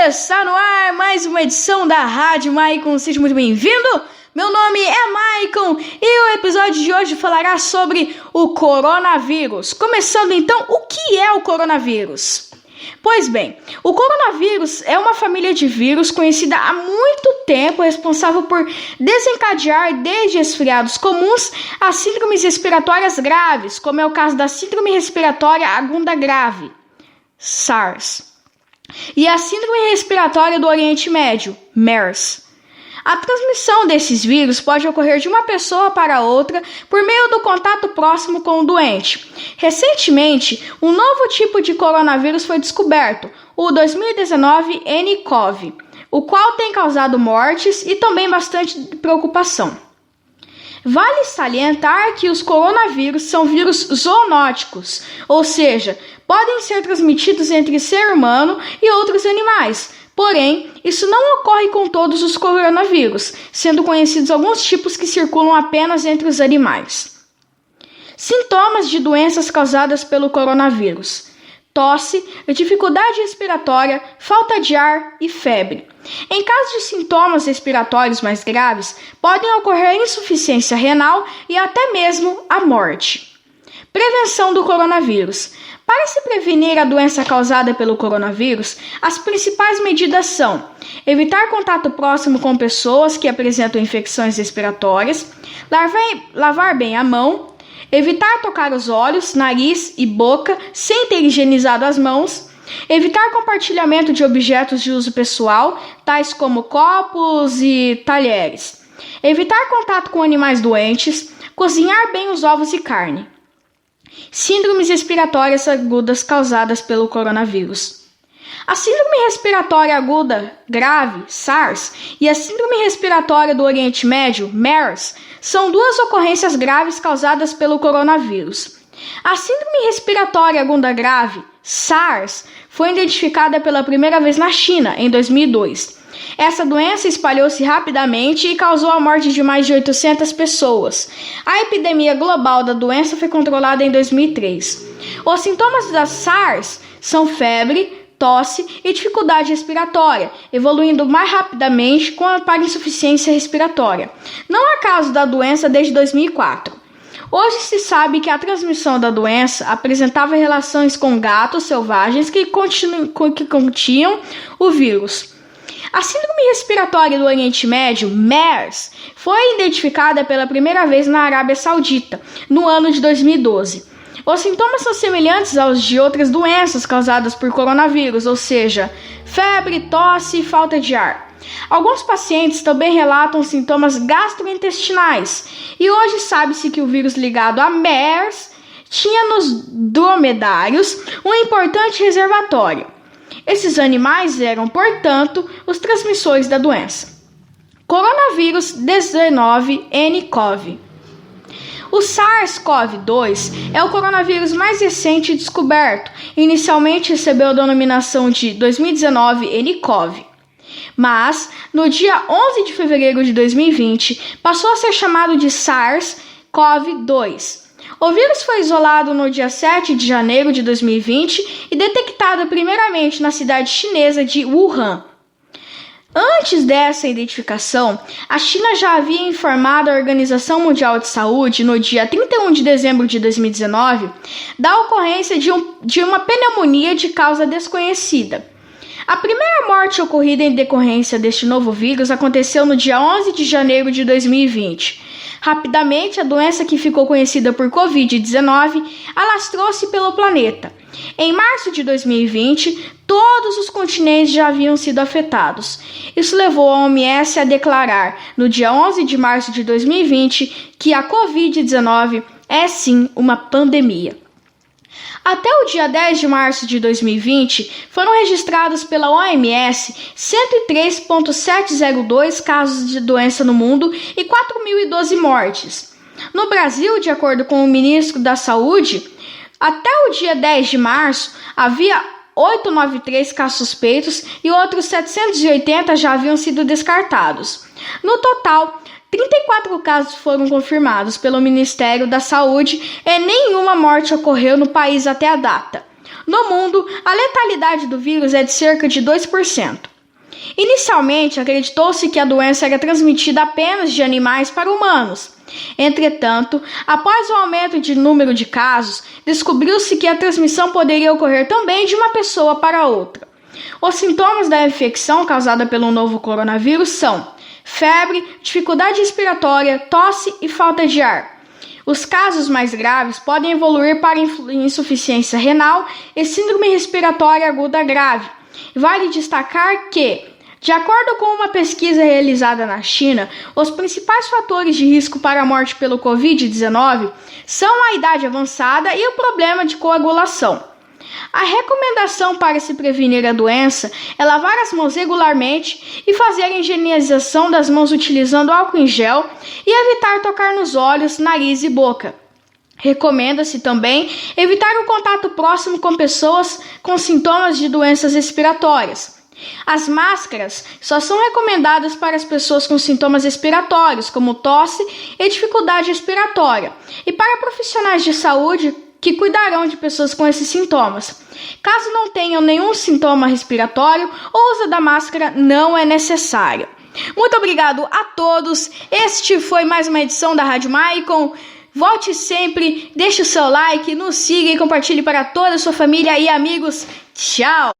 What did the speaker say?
Está no ar mais uma edição da Rádio Maicon. Seja muito bem-vindo. Meu nome é Maicon e o episódio de hoje falará sobre o coronavírus. Começando então, o que é o coronavírus? Pois bem, o coronavírus é uma família de vírus conhecida há muito tempo, responsável por desencadear desde resfriados comuns a síndromes respiratórias graves, como é o caso da Síndrome Respiratória Aguda Grave, SARS, e a Síndrome Respiratória do Oriente Médio, MERS. A transmissão desses vírus pode ocorrer de uma pessoa para outra por meio do contato próximo com o doente. Recentemente, um novo tipo de coronavírus foi descoberto, o 2019 nCoV, o qual tem causado mortes e também bastante preocupação. Vale salientar que os coronavírus são vírus zoonóticos, ou seja, podem ser transmitidos entre ser humano e outros animais. Porém, isso não ocorre com todos os coronavírus, sendo conhecidos alguns tipos que circulam apenas entre os animais. Sintomas de doenças causadas pelo coronavírus: tosse, dificuldade respiratória, falta de ar e febre. Em caso de sintomas respiratórios mais graves, podem ocorrer insuficiência renal e até mesmo a morte. Prevenção do coronavírus. Para se prevenir a doença causada pelo coronavírus, as principais medidas são: evitar contato próximo com pessoas que apresentam infecções respiratórias, lavar bem a mão, evitar tocar os olhos, nariz e boca sem ter higienizado as mãos, evitar compartilhamento de objetos de uso pessoal, tais como copos e talheres, evitar contato com animais doentes, cozinhar bem os ovos e carne. Síndromes respiratórias agudas causadas pelo coronavírus. A Síndrome Respiratória Aguda Grave, SARS, e a Síndrome Respiratória do Oriente Médio, MERS, são duas ocorrências graves causadas pelo coronavírus. A Síndrome Respiratória Aguda Grave, SARS, foi identificada pela primeira vez na China, em 2002. Essa doença espalhou-se rapidamente e causou a morte de mais de 800 pessoas. A epidemia global da doença foi controlada em 2003. Os sintomas da SARS são febre, tosse e dificuldade respiratória, evoluindo mais rapidamente para insuficiência respiratória. Não há caso da doença desde 2004. Hoje se sabe que a transmissão da doença apresentava relações com gatos selvagens que continham o vírus. A Síndrome Respiratória do Oriente Médio, MERS, foi identificada pela primeira vez na Arábia Saudita, no ano de 2012. Os sintomas são semelhantes aos de outras doenças causadas por coronavírus, ou seja, febre, tosse e falta de ar. Alguns pacientes também relatam sintomas gastrointestinais, e hoje sabe-se que o vírus ligado a MERS tinha nos dromedários um importante reservatório. Esses animais eram, portanto, os transmissores da doença. Coronavírus 19 nCoV. O SARS-CoV-2 é o coronavírus mais recente descoberto. Inicialmente recebeu a denominação de 2019 nCoV. Mas, no dia 11 de fevereiro de 2020, passou a ser chamado de SARS-CoV-2. O vírus foi isolado no dia 7 de janeiro de 2020 e detectado primeiramente na cidade chinesa de Wuhan. Antes dessa identificação, a China já havia informado a Organização Mundial de Saúde, no dia 31 de dezembro de 2019, da ocorrência de uma pneumonia de causa desconhecida. A primeira morte ocorrida em decorrência deste novo vírus aconteceu no dia 11 de janeiro de 2020. Rapidamente, a doença, que ficou conhecida por Covid-19, alastrou-se pelo planeta. Em março de 2020, todos os continentes já haviam sido afetados. Isso levou a OMS a declarar, no dia 11 de março de 2020, que a Covid-19 é sim uma pandemia. Até o dia 10 de março de 2020, foram registrados pela OMS 103.702 casos de doença no mundo e 4.012 mortes. No Brasil, de acordo com o ministro da Saúde, até o dia 10 de março, havia 893 casos suspeitos e outros 780 já haviam sido descartados. No total, 34 casos foram confirmados pelo Ministério da Saúde e nenhuma morte ocorreu no país até a data. No mundo, a letalidade do vírus é de cerca de 2%. Inicialmente, acreditou-se que a doença era transmitida apenas de animais para humanos. Entretanto, após o aumento de número de casos, descobriu-se que a transmissão poderia ocorrer também de uma pessoa para outra. Os sintomas da infecção causada pelo novo coronavírus são febre, dificuldade respiratória, tosse e falta de ar. Os casos mais graves podem evoluir para insuficiência renal e síndrome respiratória aguda grave. Vale destacar que, de acordo com uma pesquisa realizada na China, os principais fatores de risco para a morte pelo Covid-19 são a idade avançada e o problema de coagulação. A recomendação para se prevenir a doença é lavar as mãos regularmente e fazer a higienização das mãos utilizando álcool em gel e evitar tocar nos olhos, nariz e boca. Recomenda-se também evitar o contato próximo com pessoas com sintomas de doenças respiratórias. As máscaras só são recomendadas para as pessoas com sintomas respiratórios, como tosse e dificuldade respiratória, e para profissionais de saúde que cuidarão de pessoas com esses sintomas. Caso não tenham nenhum sintoma respiratório, o uso da máscara não é necessário. Muito obrigado a todos. Este foi mais uma edição da Rádio Maicon. Volte sempre, deixe o seu like, nos siga e compartilhe para toda a sua família e amigos. Tchau!